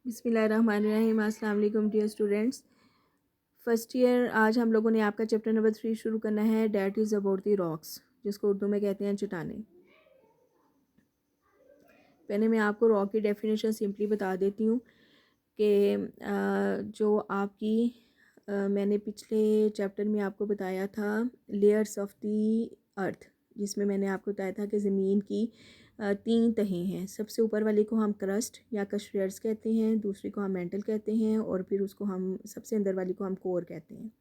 बिस्मिल्लाहिर्रहमानिर्रहीम। अस्सलाम वालेकुम डियर स्टूडेंट्स। फर्स्ट ईयर आज हम लोगों ने आपका चैप्टर नंबर 3 शुरू करना है, that is about the rocks, जिसको उर्दू में कहते हैं चट्टानें। पहले मैं आपको रॉक की डेफिनेशन सिंपली बता देती हूँ कि जो आपकी मैंने पिछले चैप्टर में आपको बताया था लेयर्स ऑफ द अर्थ, जिसमें मैंने आपको बताया था कि ज़मीन की 3 तहें हैं। सबसे ऊपर वाले को हम क्रस्ट या कशरे अर्ज़ कहते हैं, दूसरी को हम मेंटल कहते हैं और फिर उसको हम सबसे अंदर वाली को हम कोर कहते हैं।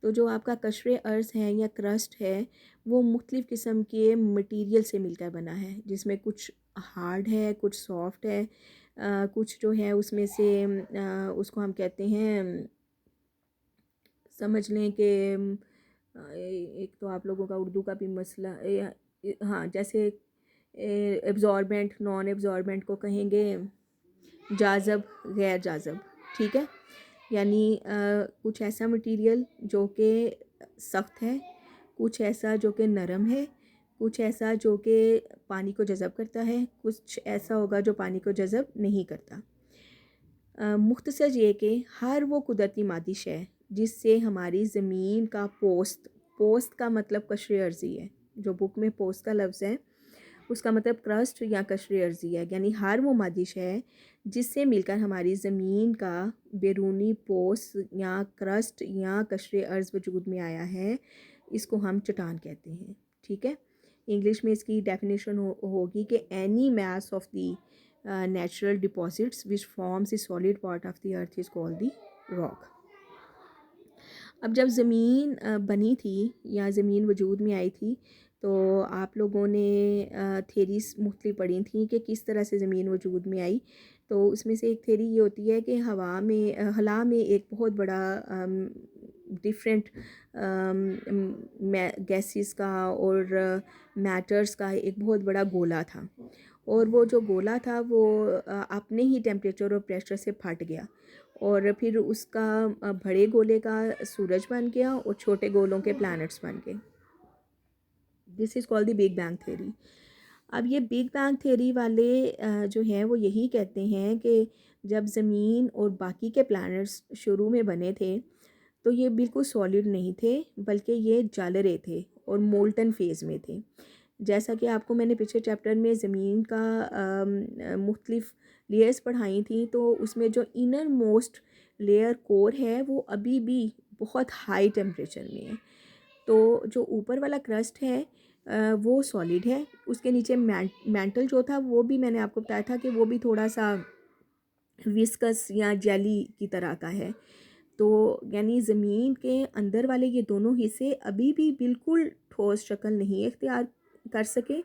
तो जो आपका कशरे अर्ज़ है या क्रस्ट है वो मुख्तलिफ़ किस्म के मटेरियल से मिलकर बना है, जिसमें कुछ हार्ड है, कुछ सॉफ्ट है, कुछ जो है उसमें से उसको हम कहते हैं, समझ लें कि एक तो आप लोगों का उर्दू का भी मसला हाँ, जैसे एब्जॉर्बेंट नॉन एब्जॉर्बेंट को कहेंगे जाज़ब गैर जाज़ब, ठीक है। यानी कुछ ऐसा मटेरियल जो कि सख्त है, कुछ ऐसा जो कि नरम है, कुछ ऐसा जो कि पानी को जज़ब करता है, कुछ ऐसा होगा जो पानी को जज़ब नहीं करता। मुख्तसर ये कि हर वो कुदरती मादिश है जिससे हमारी ज़मीन का पोस्ट का मतलब कशरे अर्ज़ी है। जो बुक में पोस्ट का लफ्ज़ है उसका मतलब क्रस्ट या कशरे अर्ज़ी है, यानी हर वो मादिश है जिससे मिलकर हमारी ज़मीन का बैरूनी पोस्ट या क्रस्ट या कशरे अर्ज़ वजूद में आया है, इसको हम चट्टान कहते हैं, ठीक है। इंग्लिश में इसकी डेफिनेशन होगी कि any mass of the natural deposits which forms the solid part of the earth is called the rock। अब जब ज़मीन बनी थी या ज़मीन वजूद में आई थी तो आप लोगों ने थेरीज मुख्तलिफ पढ़ी थी कि किस तरह से ज़मीन वजूद में आई। तो उसमें से एक थेरी ये होती है कि हला में एक बहुत बड़ा डिफरेंट गैसेस का और मैटर्स का एक बहुत बड़ा गोला था, और वो जो गोला था वो अपने ही टेम्परेचर और प्रेशर से फट गया और फिर उसका बड़े गोले का सूरज बन गया और छोटे गोलों के प्लैनेट्स बन गए। This is called the big bang theory. अब ये बिग बैंग थ्योरी वाले जो हैं वो यही कहते हैं कि जब ज़मीन और बाकी के प्लैनेट्स शुरू में बने थे तो ये बिल्कुल सॉलिड नहीं थे, बल्कि ये जल रहे थे और मोल्टन फेज़ में थे। जैसा कि आपको मैंने पिछले चैप्टर में ज़मीन का मुख्तलिफ लेयर्स पढ़ाई थी, तो उसमें जो इनर मोस्ट लेयर कोर है वो अभी भी बहुत हाई टेम्परेचर में है। तो जो ऊपर वाला क्रस्ट है वो सॉलिड है, उसके नीचे मैंटल जो था वो भी मैंने आपको बताया था कि वो भी थोड़ा सा विस्कस या जेली की तरह का है। तो यानी ज़मीन के अंदर वाले ये दोनों हिस्से अभी भी बिल्कुल ठोस शक्ल नहीं इख्तियार कर सके,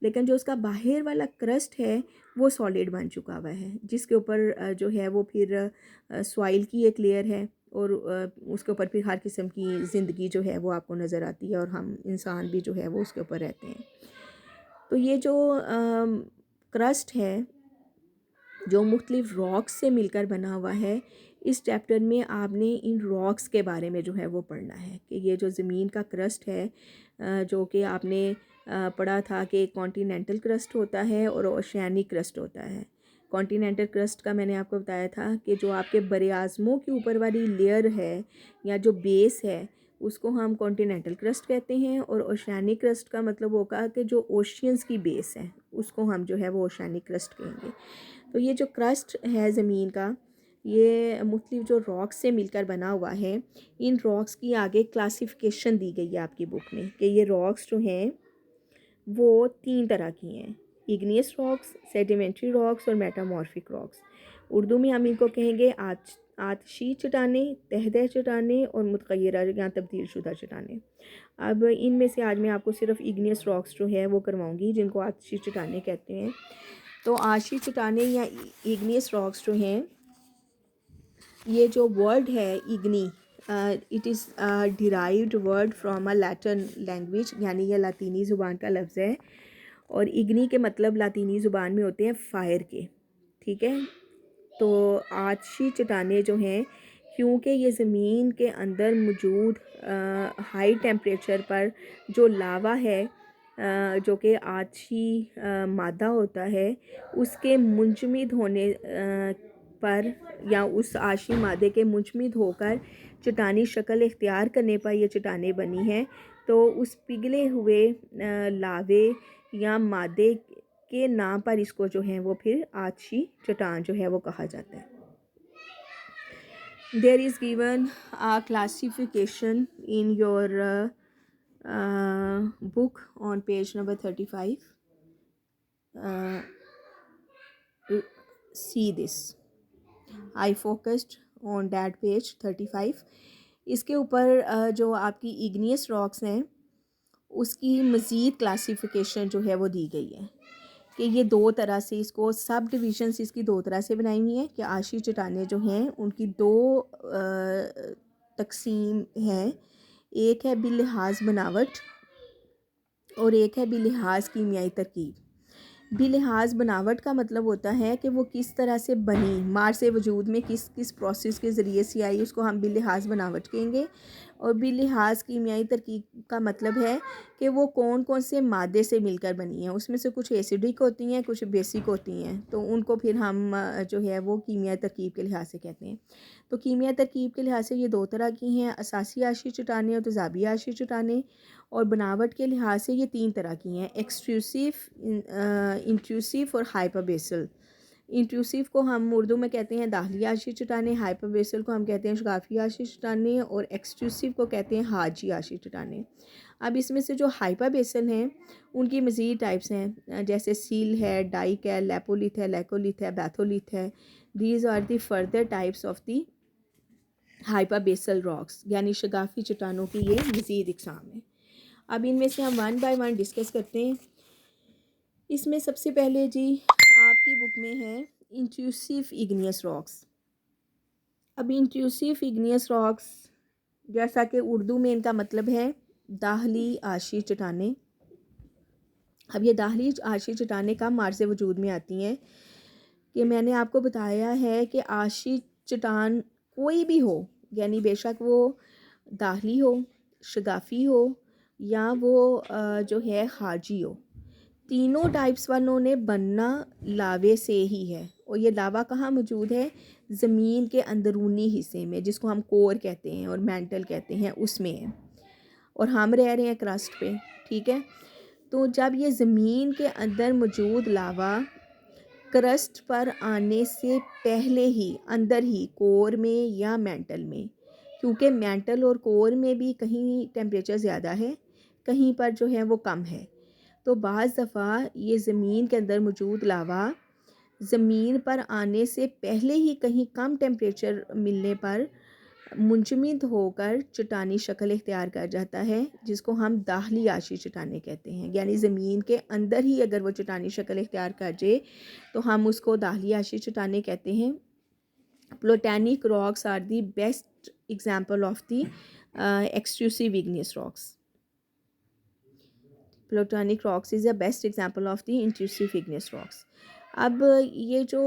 लेकिन जो उसका बाहर वाला क्रस्ट है वो सॉलिड बन चुका हुआ है, जिसके ऊपर जो है वो फिर सॉइल की एक लेयर है और उसके ऊपर फिर हर किस्म की ज़िंदगी जो है वो आपको नज़र आती है और हम इंसान भी जो है वो उसके ऊपर रहते हैं। तो ये जो क्रस्ट है जो मुख्तलिफ रॉक्स से मिलकर बना हुआ है, इस चैप्टर में आपने इन रॉक्स के बारे में जो है वो पढ़ना है कि ये जो ज़मीन का क्रस्ट है जो कि आपने पढ़ा था कि कॉन्टिनेंटल क्रस्ट होता है और ओशियानिक क्रस्ट होता है। कॉन्टिनेंटल क्रस्ट का मैंने आपको बताया था कि जो आपके बरे-आज़मों के ऊपर वाली लेयर है या जो बेस है उसको हम कॉन्टिनेंटल क्रस्ट कहते हैं, और ओशियानिक क्रस्ट का मतलब होगा कि जो ओशियंस की बेस है उसको हम जो है वो ओशियानिक क्रस्ट कहेंगे। तो ये जो क्रस्ट है ज़मीन का, ये मुख्तलिफ जो रॉक्स से मिलकर बना हुआ है, इन रॉक्स की आगे क्लासिफिकेशन दी गई है आपकी बुक में कि ये रॉक्स जो हैं वो 3 तरह की हैं, इग्नियस रॉक्स, सेडिमेंट्री रॉक्स और मेटामॉर्फिक रॉक्स। उर्दू में हम इनको कहेंगे आतशी चट्टानें, तहदह चट्टानें और मुतग़य्यरा या तब्दील शुदा चट्टानें। अब इनमें से आज मैं आपको सिर्फ इग्नियस रॉक्स जो है वो करवाऊँगी, जिनको आतशी चट्टानें कहते हैं। तो आतशी चट्टानें या इग्नियस रॉक्स जो हैं, ये जो वर्ड है igni, it is derived word from a Latin language, यानी यह लातीनी ज़ुबान का लफ्ज़ है और इग्नी के मतलब लातीनी ज़ुबान में होते हैं फायर के, ठीक है। तो आतशी चट्टानें जो हैं, क्योंकि ये ज़मीन के अंदर मौजूद हाई टेम्परेचर पर जो लावा है जो कि आतशी मादा होता है, उसके मुंजमद होने पर या उस आशी मादे के मुंजमद होकर चट्टानी शक्ल इख्तियार करने पर ये चट्टानें बनी हैं, तो उस पिघले हुए लावे या मादे के नाम पर इसको जो है वो फिर आशी चट्टान जो है वो कहा जाता है। There is given a classification in your book on page number 35. See this. I focused on that page 35. इसके ऊपर जो आपकी इग्नियस रॉक्स हैं उसकी मज़ीद क्लासिफिकेशन जो है वो दी गई है कि ये दो तरह से इसको सब डिविजन्स इसकी दो तरह से बनाई हुई हैं कि आशी चट्टानें जो हैं उनकी दो तकसीम हैं। एक है बिलिहाज बनावट और एक है बिलिहाज कीमियाई तरकीब। बिलिहाज बनावट का मतलब होता है कि वो किस तरह से बनी, मार से वजूद में किस किस प्रोसेस के ज़रिए से आई, उसको हम बिलिहाज बनावट कहेंगे। और बिलिहाज कीमियाई तरकीब का मतलब है कि वो कौन कौन से मादे से मिलकर बनी है। उसमें से कुछ एसिडिक होती हैं, कुछ बेसिक होती हैं, तो उनको फिर हम जो है वो कीमियाई तरकीब के लिहाज से कहते हैं। तो कीमियाई तरकीब के लिहाज से ये दो तरह की हैं, असासी आशी चट्टानें और तेज़ाबी आशी चट्टानें। और बनावट के लिहाज से ये तीन तरह की हैं, एक्सट्रूसिव, इंट्रूसिव और हाइपरबेसल। इंट्रूसिव को हम उर्दू में कहते हैं दाखिली आशी चट्टानें, हाइपरबेसल को हम कहते हैं शगाफी आशी चट्टानें और एक्सट्रूसिव को कहते हैं हाजी आशी चट्टानें। अब इसमें से जो हाइपरबेसल हैं उनकी मज़ीद टाइप्स हैं, जैसे सील है, डाइक है, लेपोलिथ है, लेकोलिथ है, बैथोलिथ है। These are the further types of the hyperbasal rocks, यानी शगाफी चट्टानों की ये मज़ीद इकसाम है। अब इनमें से हम वन बाय वन डिस्कस करते हैं। इसमें सबसे पहले जी आपकी बुक में है इंट्रूसिव इग्नियस रॉक्स। अब इंट्रूसिव इग्नियस रॉक्स जैसा कि उर्दू में इनका मतलब है दाखिली आशी चट्टानें। अब ये दाखिली आशी चट्टानें कब मार से वजूद में आती हैं कि मैंने आपको बताया है कि आशी चट्टान कोई भी हो, यानी बेशक वो दाखिली हो, शगाफी हो या वो जो है खारजी हो, तीनों टाइप्स वालों ने बनना लावे से ही है। और ये लावा कहाँ मौजूद है? ज़मीन के अंदरूनी हिस्से में, जिसको हम कोर कहते हैं और मेंटल कहते हैं, उसमें है। और हम रह रहे हैं क्रस्ट पे, ठीक है। तो जब ये ज़मीन के अंदर मौजूद लावा क्रस्ट पर आने से पहले ही अंदर ही कोर में या मेंटल में, क्योंकि मेंटल और कोर में भी कहीं टेम्परेचर ज़्यादा है, कहीं पर जो है वो कम है, तो बाज़ दफ़ा ये ज़मीन के अंदर मौजूद लावा ज़मीन पर आने से पहले ही कहीं कम टेम्परेचर मिलने पर मुंजमद होकर चट्टानी शक्ल इख्तियार कर जाता है, जिसको हम दाखिली आशी चट्टानें कहते हैं। यानी ज़मीन के अंदर ही अगर वो चट्टानी शक्ल इख्तियार कर जाए तो हम उसको दाखिली आशी चट्टानें कहते हैं। Plutonic rocks are the best example of the extrusive igneous rocks. Plutonic rocks is the best example of the intrusive igneous rocks. अब ये जो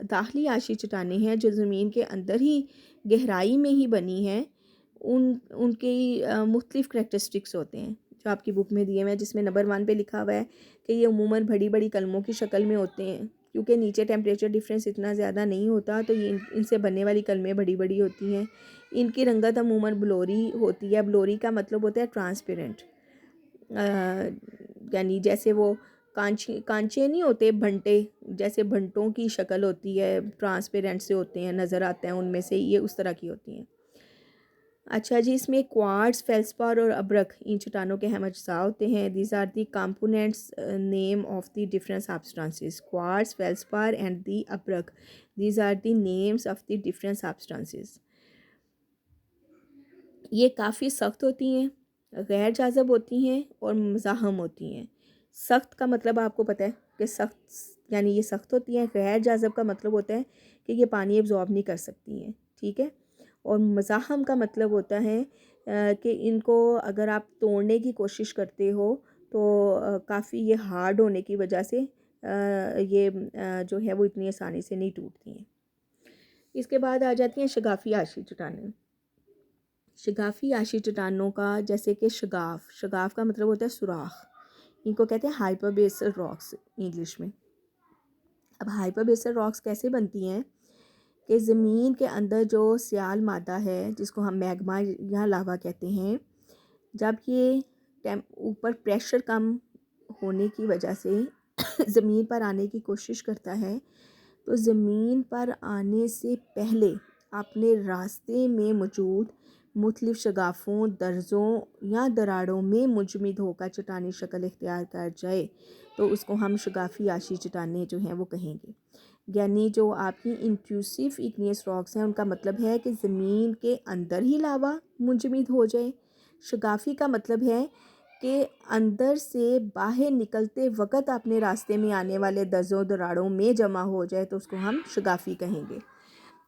दाखिली आशी चट्टानें हैं जो ज़मीन के अंदर ही गहराई में ही बनी हैं, उनके मुख्तलिफ़ करैक्टरिस्टिक्स होते हैं जो आपकी बुक में दिए हुए हैं, जिसमें नंबर 1 पे लिखा हुआ है कि ये अमूमन बड़ी बड़ी कलमों की शक्ल में होते हैं। क्योंकि नीचे टेम्परेचर डिफरेंस इतना ज़्यादा नहीं होता, तो ये इनसे बनने वाली कलमें बड़ी बड़ी होती हैं। इनकी रंगत अमूमन ब्लोरी होती है। ब्लोरी का मतलब होता है ट्रांसपेरेंट, यानी जैसे वो कांचे नहीं होते भंटे, जैसे भंटों की शक्ल होती है, ट्रांसपेरेंट से होते हैं, नज़र आते हैं उनमें से, ये उस तरह की होती हैं। अच्छा जी, इसमें क्वार्ट्ज, फेल्सपार और अब्रक इन चट्टानों के अहम अज्जा होते हैं। These are the components name of the different substances. Quartz, feldspar and the अब्रक, these are the names of the different substances. ये काफ़ी सख्त होती हैं, गैर जाज़ब होती हैं और मज़ाहम होती हैं। सख्त का मतलब आपको पता है कि सख्त यानी ये सख्त होती हैं। गैर जाज़ब का मतलब होता है कि ये पानी एब्जॉर्ब नहीं कर सकती हैं, ठीक है। और मज़ाहम का मतलब होता है कि इनको अगर आप तोड़ने की कोशिश करते हो तो काफ़ी ये हार्ड होने की वजह से ये जो है वो इतनी आसानी से नहीं टूटती हैं। इसके बाद आ जाती हैं शगाफी आशी चट्टानें। शगाफी आशी चट्टानों का, जैसे कि शगाफ का मतलब होता है सुराख, इनको कहते हैं हाइपरबेसल रॉक्स इंग्लिश में। अब हाइपरबेसल रॉक्स कैसे बनती हैं कि ज़मीन के अंदर जो सियाल मादा है जिसको हम मैग्मा या लावा कहते हैं, जब ये ऊपर प्रेशर कम होने की वजह से ज़मीन पर आने की कोशिश करता है, तो ज़मीन पर आने से पहले अपने रास्ते में मौजूद मुख्तलिफ़ शगाफ़ों, दर्ज़ों या दरारों में मुंजमद होकर चट्टानी शक्ल इख्तियार कर जाए, तो उसको हम शगाफ़ी आशी चट्टानें जो हैं वो कहेंगे। यानी जो आपकी इंट्रूसिव इग्नियस रॉक्स हैं, उनका मतलब है कि ज़मीन के अंदर ही लावा मुंजमद हो जाए। शगाफ़ी का मतलब है कि अंदर से बाहर निकलते वक़्त अपने रास्ते में आने वाले दर्ज़ों दरारों में जमा हो जाए, तो उसको हम शगाफ़ी कहेंगे।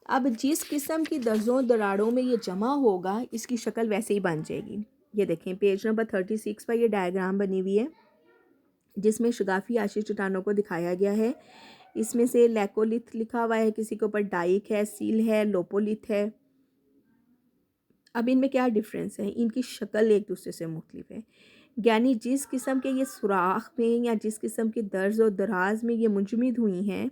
अब जिस किस्म की दर्ज़ों दरारों में ये जमा होगा, इसकी शक्ल वैसे ही बन जाएगी। ये देखें पेज नंबर 36 पर ये डायग्राम बनी हुई है जिसमें शगाफ़ी आशी चट्टानों को दिखाया गया है। इसमें से लैकोलिथ लिखा हुआ है, किसी के ऊपर डाइक है, सील है, लोपोलिथ है। अब इनमें क्या डिफरेंस है? इनकी शक्ल एक दूसरे से मुख्तलिफ है। यानी जिस किस्म के ये सुराख में या जिस किस्म के दर्ज और दराज में ये मुंजमद हुई हैं,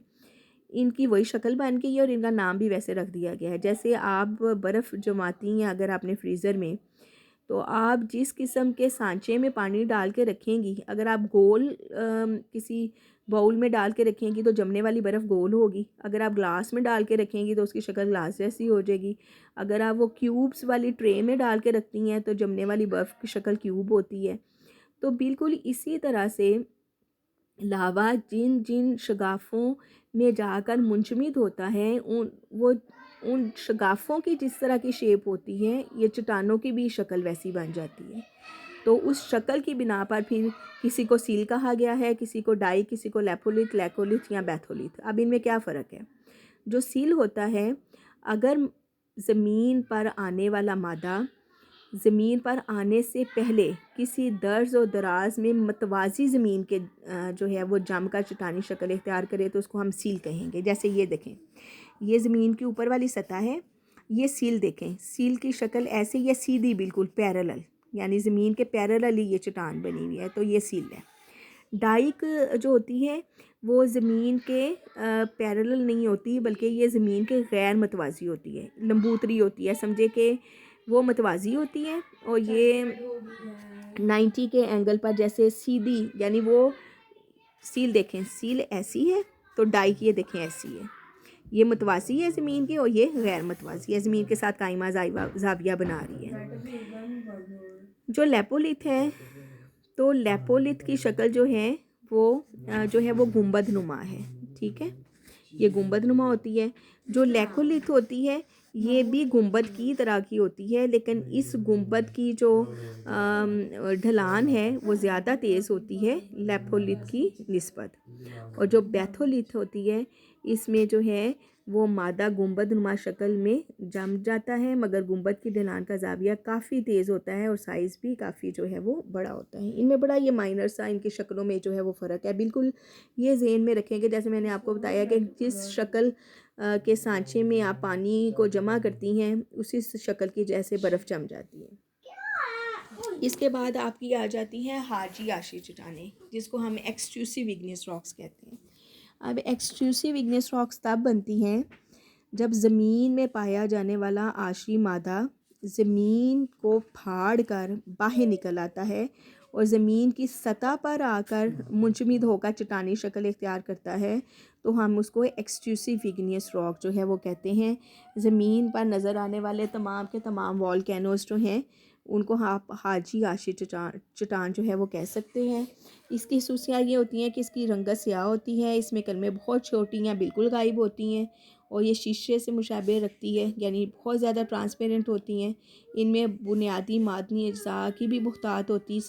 इनकी वही शक्ल बन गई है और इनका नाम भी वैसे रख दिया गया है। जैसे आप बर्फ़ जमाती हैं अगर आपने फ्रीज़र में, तो आप जिस किस्म के सांचे में पानी डाल के रखेंगी, अगर आप गोल किसी बाउल में डाल के रखेंगी तो जमने वाली बर्फ़ गोल होगी। अगर आप ग्लास में डाल के रखेंगी तो उसकी शक्ल ग्लास जैसी हो जाएगी। अगर आप वो क्यूब्स वाली ट्रे में डाल के रखती हैं तो जमने वाली बर्फ़ की शक्ल क्यूब होती है। तो बिल्कुल इसी तरह से लावा जिन जिन शगाफ़ों में जाकर मुंजमद होता है, उन शगाफ़ों की जिस तरह की शेप होती है, ये चट्टानों की भी शक्ल वैसी बन जाती है। तो उस शक्ल की बिना पर फिर किसी को सील कहा गया है, किसी को डाई, किसी को लेपोलिथ, लैकोलिथ या बैथोलिथ। अब इनमें क्या फ़र्क है? जो सील होता है, अगर ज़मीन पर आने वाला मादा ज़मीन पर आने से पहले किसी दर्ज और दराज में मतवाज़ी ज़मीन के जो है वो जम कर चट्टानी शक्ल इख्तियार करे, तो उसको हम सील कहेंगे। जैसे ये देखें, ये ज़मीन की ऊपर वाली सतह है, ये सील देखें, सील की शक्ल ऐसे ही है, सीधी बिल्कुल पैरेलल, यानी ज़मीन के पैरेलल ही ये चट्टान बनी हुई है, तो ये सील है। डाइक जो होती है वो ज़मीन के पैरेलल नहीं होती, बल्कि ये ज़मीन के गैर मतवाज़ी होती है, लंबूतरी होती है, समझे कि वो मतवाज़ी होती है। और ये 90 के एंगल पर जैसे सीधी, यानी वो सील देखें, सील ऐसी है तो डाइक ये देखें ऐसी है। ये मतवाज़ी है ज़मीन की और ये गैर मतवाज़ी है, ज़मीन के साथ काइमा जाविया बना रही है। जो लेपोलिथ है, तो लेपोलिथ की शक्ल जो है वो जो है वो गुंबद नुमा है, ठीक है, ये गुंबद नुमा होती है। जो लेकोलिथ होती है ये भी गुंबद की तरह की होती है, लेकिन इस गुंबद की जो ढलान है वो ज़्यादा तेज़ होती है लेपोलिथ की निस्बत। और जो बैथोलिथ होती है, इसमें जो है वो मादा गुंबद नुमा शक्ल में जम जाता है, मगर गुंबद की ढलान का ज़ाविया काफ़ी तेज़ होता है और साइज़ भी काफ़ी जो है वो बड़ा होता है। इनमें बड़ा ये माइनर सा इनकी शक्लों में जो है वो फ़र्क है। बिल्कुल ये ज़हन में रखेंगे, जैसे मैंने आपको बताया कि जिस शक्ल के सांचे में आप पानी को जमा करती हैं, उसी शक्ल की जैसे बर्फ़ जम जाती है। इसके बाद आपकी आ जाती हैं हाजी आशी चट्टानें, जिसको हम एक्सट्रूसिव इग्नियस रॉक्स कहते हैं। अब एक्सट्रूसिव इग्नियस रॉक्स तब बनती हैं जब ज़मीन में पाया जाने वाला आशी मादा ज़मीन को फाड़ कर बाहर निकल आता है और ज़मीन की सतह पर आकर मुंजमद होकर चट्टानी शक्ल इख्तियार करता है, तो हम उसको एक्सट्रूसिव इग्नियस रॉक जो है वो कहते हैं। ज़मीन पर नज़र आने वाले तमाम के तमाम वॉल्केनोज़ जो हैं उनको आप हाजी आशी चट्टान जो है वो कह सकते हैं। इसकी खसूसियात ये होती हैं कि इसकी रंगत स्याह होती है, इसमें कलमें बहुत छोटी हैं, बिल्कुल गायब होती हैं, और ये शीशे से मुशाबे रखती है, यानी बहुत ज़्यादा ट्रांसपेरेंट होती हैं। इनमें बुनियादी मादनी अज्जा की भी बहुतात होती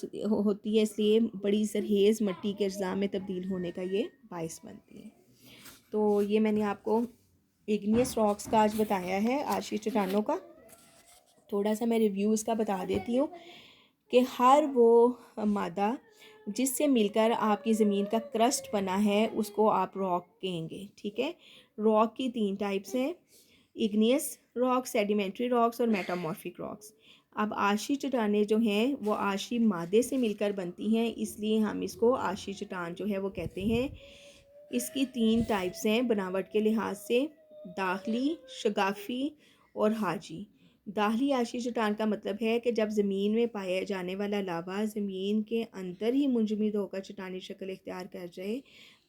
है, इसलिए बड़ी सरहेज़ मिट्टी के अज्जा में तब्दील होने का ये बायस बनती है। तो ये मैंने आपको इग्नियस रॉक्स का आज बताया है, आशी चट्टानों का। थोड़ा सा मैं रिव्यू इसका बता देती हूँ कि हर वो मादा जिससे मिलकर आपकी ज़मीन का क्रस्ट बना है उसको आप रॉक कहेंगे, ठीक है। रॉक की 3 टाइप्स हैं, इग्नियस रॉक, सेडिमेंट्री रॉक्स और मेटामॉर्फिक रॉक्स। अब आशी चट्टानें जो हैं वो आशी मादे से मिलकर बनती हैं, इसलिए हम इसको आशी चट्टान जो है वो कहते हैं। इसकी 3 टाइप्स हैं बनावट के लिहाज से, दाखिली, शगाफ़ी और हाजी। दाखिली आशी चट्टान का मतलब है कि जब ज़मीन में पाया जाने वाला लावा ज़मीन के अंदर ही मुंजमद होकर चट्टानी शक्ल इख्तियार कर जाए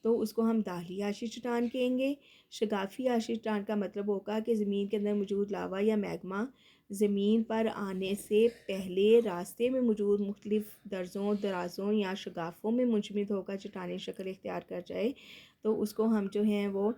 तो उसको हम दाखिली आशी चट्टान कहेंगे। शगाफ़ी आशी चट्टान का मतलब होगा कि ज़मीन के अंदर मौजूद लावा या मैग्मा ज़मीन पर आने से पहले रास्ते में मौजूद मुख्तलिफ़ दर्जों दराज़ों या शगाफ़ों में मुंजमद होकर चट्टानी शक्ल इख्तियार कर जाए तो उसको हम जो हैं वो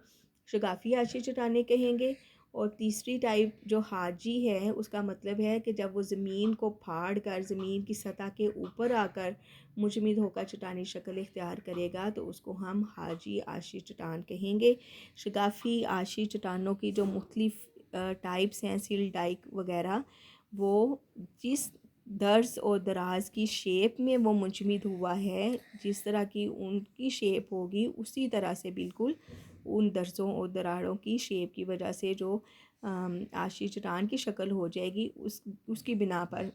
शगाफ़ी आशी चट्टानें कहेंगे। और तीसरी टाइप जो हाजी है उसका मतलब है कि जब वो ज़मीन को फाड़ कर ज़मीन की सतह के ऊपर आकर मुंजमद होकर चट्टानी शक्ल इख्तियार करेगा तो उसको हम हाजी आशी चट्टान कहेंगे। शगाफ़ी आशी चट्टानों की जो मुख्तलिफ़ टाइप्स हैं सिल डाइक वगैरह, वो जिस दर्ज और दराज की शेप में वो मुंजमद हुआ है, जिस तरह की उनकी शेप होगी उसी तरह से बिल्कुल उन दर्जों और दरारों की शेप की वजह से जो आशी चट्टान की शक्ल हो जाएगी उसकी बिना पर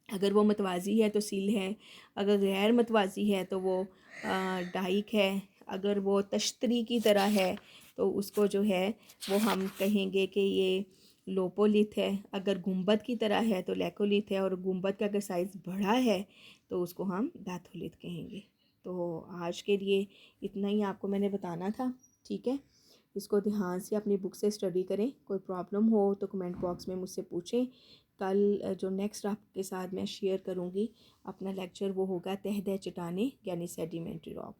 अगर वो मतवाज़ी है तो सिल है, अगर गैर मतवाज़ी है तो वो डाइक है, अगर वो तश्तरी की तरह है तो उसको जो है वो हम कहेंगे कि ये लोपोलिथ है, अगर गुंबद की तरह है तो लेकोलिथ है, और गुंबद का अगर साइज़ बड़ा है तो उसको हम बैथोलिथ कहेंगे। तो आज के लिए इतना ही आपको मैंने बताना था, ठीक है। इसको ध्यान से अपनी बुक से स्टडी करें, कोई प्रॉब्लम हो तो कमेंट बॉक्स में मुझसे पूछें। कल जो नेक्स्ट आपके साथ मैं शेयर करूँगी अपना लेक्चर वो होगा तहदह चट्टानें यानी सेडिमेंट्री रॉक।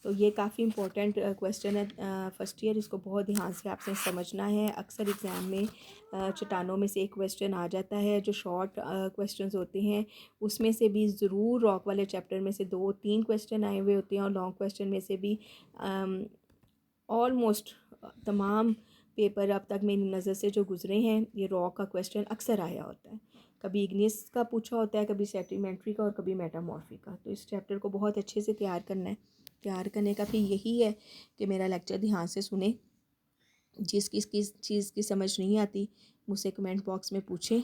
तो ये काफ़ी इंपॉर्टेंट क्वेश्चन है फर्स्ट ईयर, इसको बहुत ध्यान से आपसे समझना है। अक्सर एग्ज़ाम में चट्टानों में से एक क्वेश्चन आ जाता है, जो शॉर्ट क्वेश्चंस होते हैं उसमें से भी ज़रूर रॉक वाले चैप्टर में से 2-3 क्वेश्चन आए हुए होते हैं, और लॉन्ग क्वेश्चन में से भी ऑलमोस्ट तमाम पेपर अब तक मेरी नज़र से जो गुज़रे हैं ये रॉक का क्वेश्चन अक्सर आया होता है। कभी इग्निस का पूछा होता है, कभी सेडिमेंट्री का और कभी मेटामॉर्फिक का। तो इस चैप्टर को बहुत अच्छे से तैयार करना है। तैयार करने का फिर यही है कि मेरा लेक्चर ध्यान से सुने। जिस किस चीज़ की समझ नहीं आती मुझसे कमेंट बॉक्स में पूछें,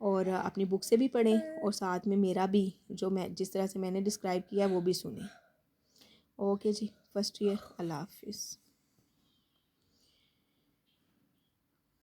और अपनी बुक से भी पढ़ें, और साथ में मेरा भी जो मैं जिस तरह से मैंने डिस्क्राइब किया वो भी सुनें। ओके जी, फर्स्ट ईयर, अल्लाह हाफिज़।